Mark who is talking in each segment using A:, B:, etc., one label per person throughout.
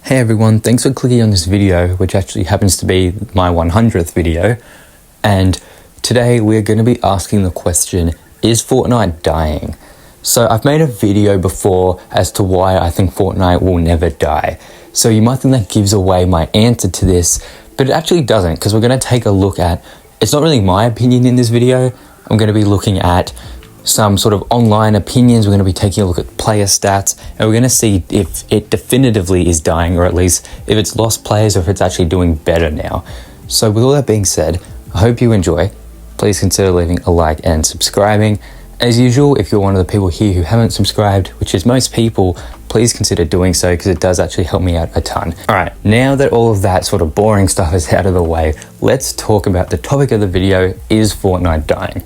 A: Hey everyone, thanks for clicking on this video, which actually happens to be my 100th video. And today we're going to be asking the question, is Fortnite dying? So I've made a video before as to why I think Fortnite will never die. So you might think that gives away my answer to this, but it actually doesn't, because we're going to take a look at, it's not really my opinion in this video, I'm going to be looking at some sort of online opinions. We're going to be taking a look at player stats, and we're going to see if it definitively is dying, or at least if it's lost players or if it's actually doing better now. So with all that being said, I hope you enjoy. Please consider leaving a like and subscribing. As usual, if you're one of the people here who haven't subscribed, which is most people, please consider doing so because it does actually help me out a ton. All right, now that all of that sort of boring stuff is out of the way, let's talk about the topic of the video, is Fortnite dying?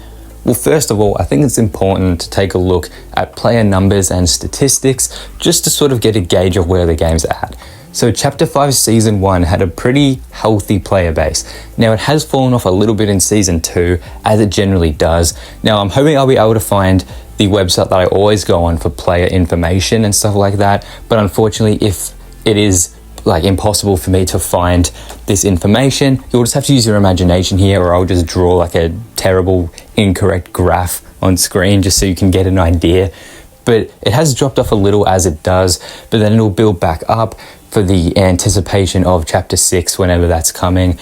A: Well, first of all, I think it's important to take a look at player numbers and statistics just to sort of get a gauge of where the game's at. So Chapter 5 Season 1 had a pretty healthy player base. Now it has fallen off a little bit in Season 2, as it generally does. Now I'm hoping I'll be able to find the website that I always go on for player information and stuff like that, but unfortunately if it is like impossible for me to find this information, you'll just have to use your imagination here, or I'll just draw like a terrible incorrect graph on screen just so you can get an idea. But it has dropped off a little as it does, but then it'll build back up for the anticipation of Chapter 6 whenever that's coming.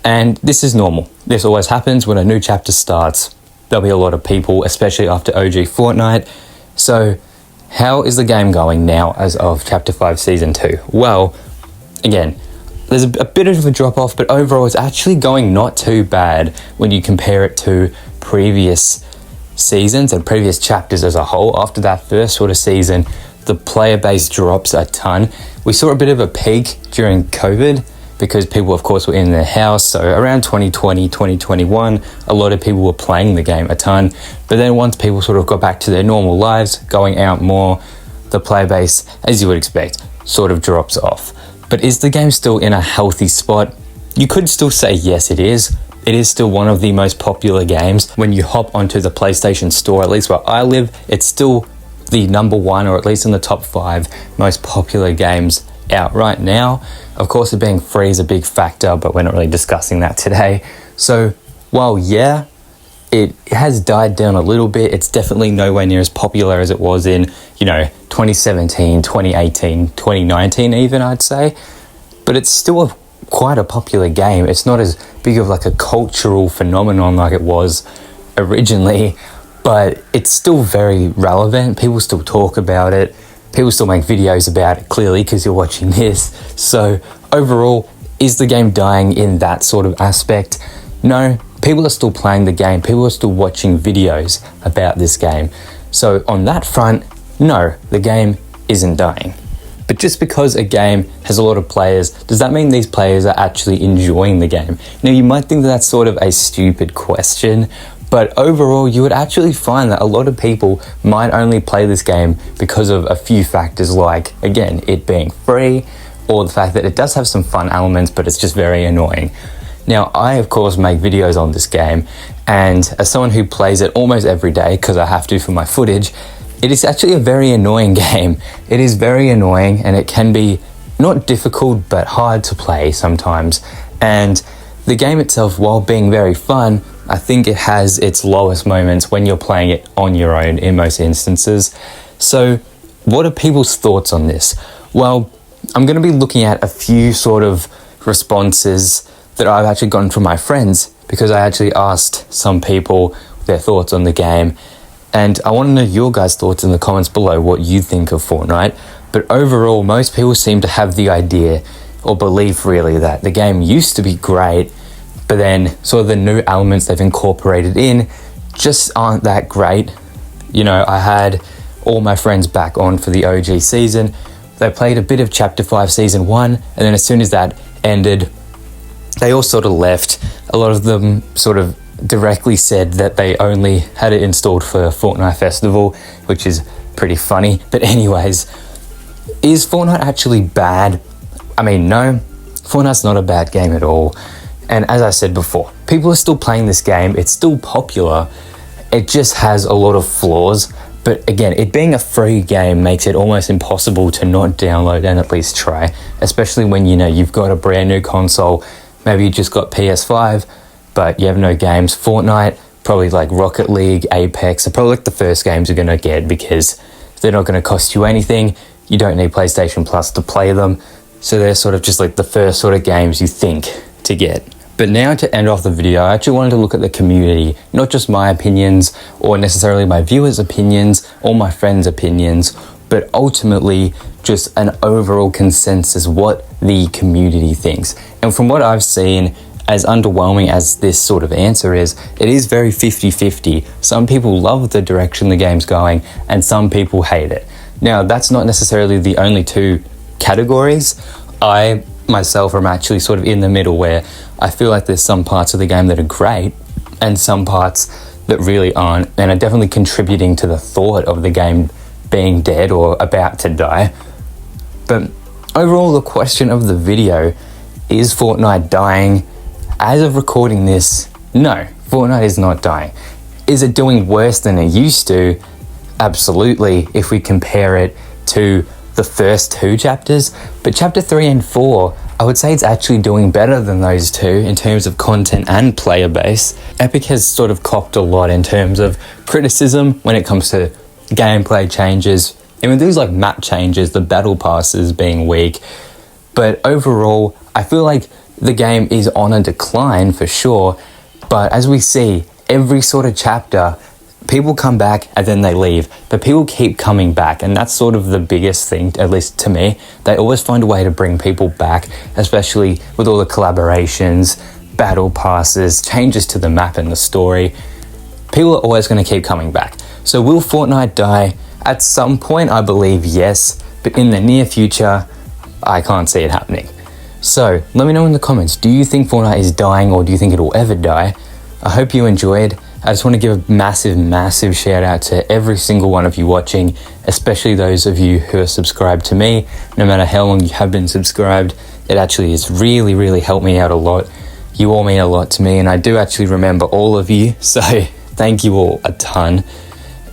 A: And this is normal. This always happens when a new chapter starts. There'll be a lot of people, especially after OG Fortnite. So how is the game going now as of Chapter 5 Season 2? Well, again, there's a bit of a drop off, but overall it's actually going not too bad when you compare it to previous seasons and previous chapters as a whole. After that first sort of season, the player base drops a ton. We saw a bit of a peak during COVID because people, of course, were in their house. So around 2020, 2021, a lot of people were playing the game a ton. But then once people sort of got back to their normal lives, going out more, the player base, as you would expect, sort of drops off. But is the game still in a healthy spot? You could still say yes, it is. It is still one of the most popular games. When you hop onto the PlayStation Store, at least where I live, it's still the number one, or at least in the top 5 most popular games out right now. Of course, it being free is a big factor, but we're not really discussing that today. So while yeah, it has died down a little bit, it's definitely nowhere near as popular as it was in, 2017, 2018, 2019 even, I'd say. But it's still quite a popular game. It's not as big of like a cultural phenomenon like it was originally, but it's still very relevant. People still talk about it. People still make videos about it, clearly, because you're watching this. So overall, is the game dying in that sort of aspect? No, people are still playing the game. People are still watching videos about this game. So on that front, no, the game isn't dying. But just because a game has a lot of players, does that mean these players are actually enjoying the game? Now, you might think that that's sort of a stupid question, but overall, you would actually find that a lot of people might only play this game because of a few factors, like, again, it being free, or the fact that it does have some fun elements, but it's just very annoying. Now, I, of course, make videos on this game, and as someone who plays it almost every day, because I have to for my footage, it is actually a very annoying game. It is very annoying, and it can be not difficult, but hard to play sometimes. And the game itself, while being very fun, I think it has its lowest moments when you're playing it on your own in most instances. So what are people's thoughts on this? Well, I'm going to be looking at a few sort of responses that I've actually gotten from my friends, because I actually asked some people their thoughts on the game. And I want to know your guys' thoughts in the comments below, what you think of Fortnite. But overall, most people seem to have the idea or belief really that the game used to be great, but then sort of the new elements they've incorporated in just aren't that great. I had all my friends back on for the OG season. They played a bit of Chapter 5 Season 1, and then as soon as that ended, they all sort of left. A lot of them sort of directly said that they only had it installed for Fortnite Festival, which is pretty funny. But anyways, is Fortnite actually bad? I mean, no, Fortnite's not a bad game at all. And as I said before, people are still playing this game. It's still popular. It just has a lot of flaws. But again, it being a free game makes it almost impossible to not download and at least try, especially when you've got a brand new console. Maybe you just got PS5, but you have no games. Fortnite, probably like Rocket League, Apex, are probably like the first games you're going to get because they're not going to cost you anything. You don't need PlayStation Plus to play them. So they're sort of just like the first sort of games you think to get. But now to end off the video, I actually wanted to look at the community, not just my opinions or necessarily my viewers' opinions or my friends' opinions, but ultimately just an overall consensus what the community thinks. And from what I've seen, as underwhelming as this sort of answer is, it is very 50-50. Some people love the direction the game's going and some people hate it. Now, that's not necessarily the only two categories. I myself am actually sort of in the middle where I feel like there's some parts of the game that are great and some parts that really aren't, and are definitely contributing to the thought of the game being dead or about to die. But overall, the question of the video is Fortnite dying? As of recording this, no, Fortnite is not dying. Is it doing worse than it used to? Absolutely, if we compare it to the first two chapters. But chapter 3 and 4, I would say it's actually doing better than those two in terms of content and player base. Epic has sort of copped a lot in terms of criticism when it comes to gameplay changes, even things like map changes, the battle passes being weak. But overall, I feel like the game is on a decline for sure. But as we see, every sort of chapter, people come back and then they leave, but people keep coming back, and that's sort of the biggest thing, at least to me. They always find a way to bring people back, especially with all the collaborations, battle passes, changes to the map and the story. People are always going to keep coming back. So will Fortnite die? At some point, I believe yes, but in the near future, I can't see it happening. So let me know in the comments, do you think Fortnite is dying, or do you think it will ever die? I hope you enjoyed. I just want to give a massive shout out to every single one of you watching, especially those of you who are subscribed to me. No matter how long you have been subscribed, it actually has really helped me out a lot. You all mean a lot to me, and I do actually remember all of you, so thank you all a ton.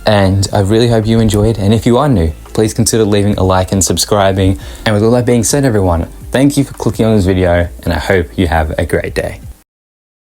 A: And I really hope you enjoyed, and if you are new, please consider leaving a like and subscribing. And with all that being said, everyone, thank you for clicking on this video, and I hope you have a great day.